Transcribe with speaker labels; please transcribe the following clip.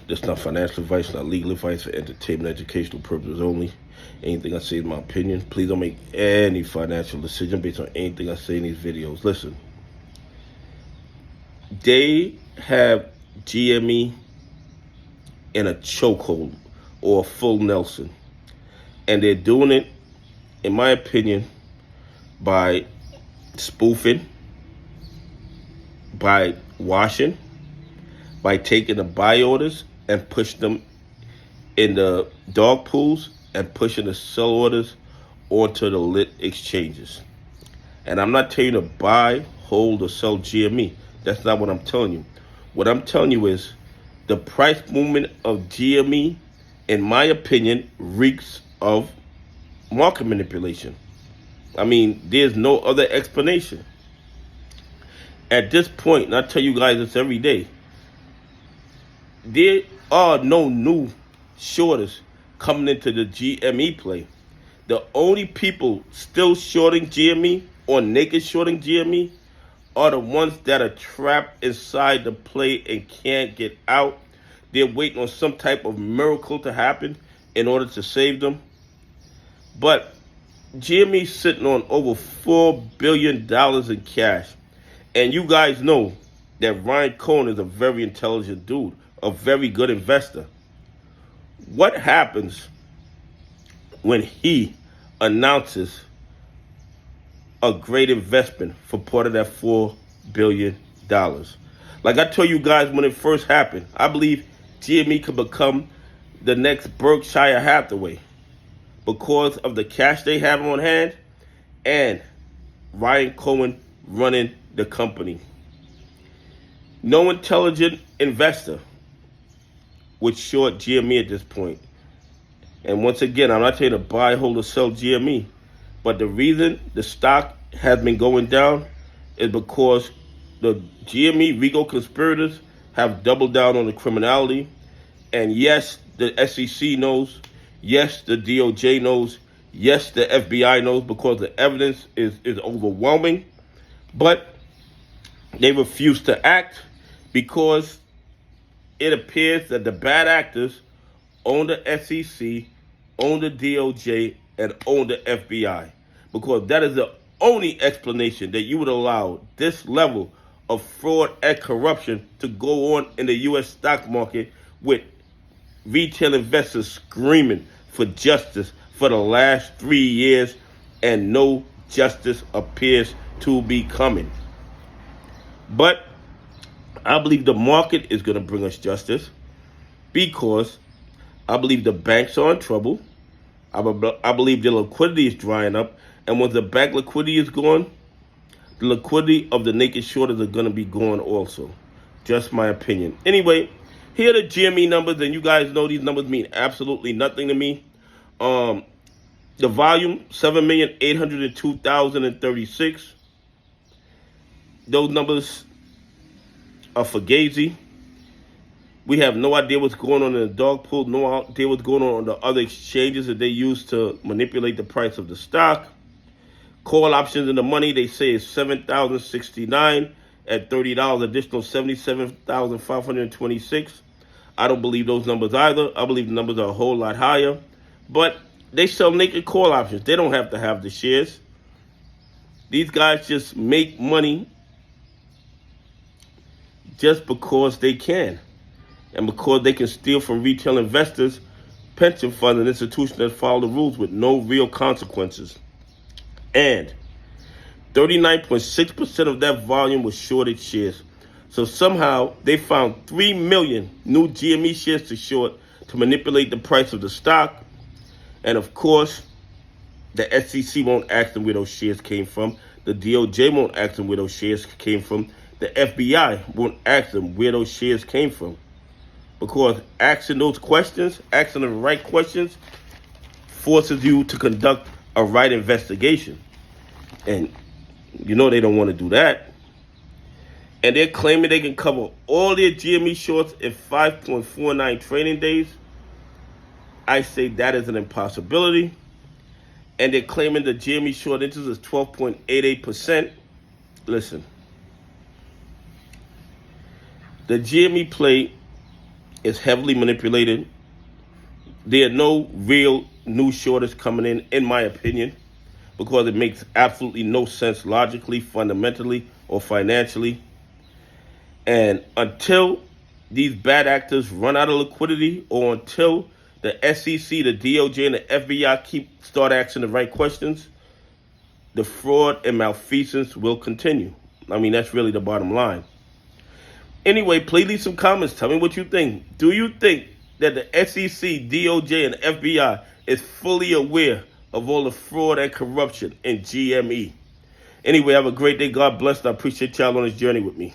Speaker 1: This is not financial advice, not legal advice, for entertainment, educational purposes only. Anything I say is my opinion. Please don't make any financial decision based on anything I say in these videos. Listen, they have GME in a chokehold or a full Nelson. And they're doing it, in my opinion, by spoofing, by washing, by taking the buy orders and pushing them in the dog pools and pushing the sell orders onto the lit exchanges. And I'm not telling you to buy, hold, or sell GME. That's not what I'm telling you. What I'm telling you is the price movement of GME, in my opinion, reeks of market manipulation. I mean, there's no other explanation. At this point, and I tell you guys this every day, there are no new shorters coming into the GME play. The only people still shorting GME or naked shorting GME are the ones that are trapped inside the play and can't get out. They're waiting on some type of miracle to happen in order to save them. But GME's sitting on over $4 billion in cash. And you guys know that Ryan Cohen is a very intelligent dude, a very good investor. What happens when he announces a great investment for part of that $4 billion? Like I told you guys when it first happened, I believe GME could become the next Berkshire Hathaway because of the cash they have on hand and Ryan Cohen running the company. No intelligent investor would short GME at this point. And once again, I'm not telling you to buy, hold, or sell GME. But the reason the stock has been going down is because the GME Rico conspirators have doubled down on the criminality. And yes, the SEC knows. Yes, the DOJ knows. Yes, the FBI knows because the evidence is overwhelming. But they refuse to act because it appears that the bad actors own the SEC, own the DOJ, and own the FBI. Because that is the only explanation that you would allow this level of fraud and corruption to go on in the U.S. stock market with retail investors screaming for justice for the last 3 years, and no justice appears to be coming. But I believe the market is going to bring us justice because I believe the banks are in trouble. I believe the liquidity is drying up. And once the bank liquidity is gone, the liquidity of the naked shorters are going to be gone also. Just my opinion. Anyway, here are the GME numbers, and you guys know these numbers mean absolutely nothing to me. The volume, 7,802,036. Those numbers are fugazi. We have no idea what's going on in the dog pool, no idea what's going on the other exchanges that they use to manipulate the price of the stock. Call options in the money, they say is 7,069 at $30, additional 77,526. I don't believe those numbers either. I believe the numbers are a whole lot higher. But they sell naked call options. They don't have to have the shares. These guys just make money just because they can. And because they can steal from retail investors, pension funds, and institutions that follow the rules with no real consequences. And 39.6% of that volume was shorted shares. So somehow they found 3 million new GME shares to short to manipulate the price of the stock. And of course, the SEC won't ask them where those shares came from. The DOJ won't ask them where those shares came from. The FBI won't ask them where those shares came from. Because asking those questions, asking the right questions, forces you to conduct a right investigation. And you know they don't want to do that. And they're claiming they can cover all their GME shorts in 5.49 trading days. I say that is an impossibility. And they're claiming the GME short interest is 12.88%. Listen, the GME play is heavily manipulated. There are no real new shorters coming in my opinion, because it makes absolutely no sense logically, fundamentally, or financially. And until these bad actors run out of liquidity, or until the SEC, the DOJ, and the FBI start asking the right questions, the fraud and malfeasance will continue. I mean, that's really the bottom line. Anyway, please leave some comments. Tell me what you think. Do you think that the SEC, DOJ, and FBI is fully aware of all the fraud and corruption in GME? Anyway, have a great day. God bless. I appreciate y'all on this journey with me.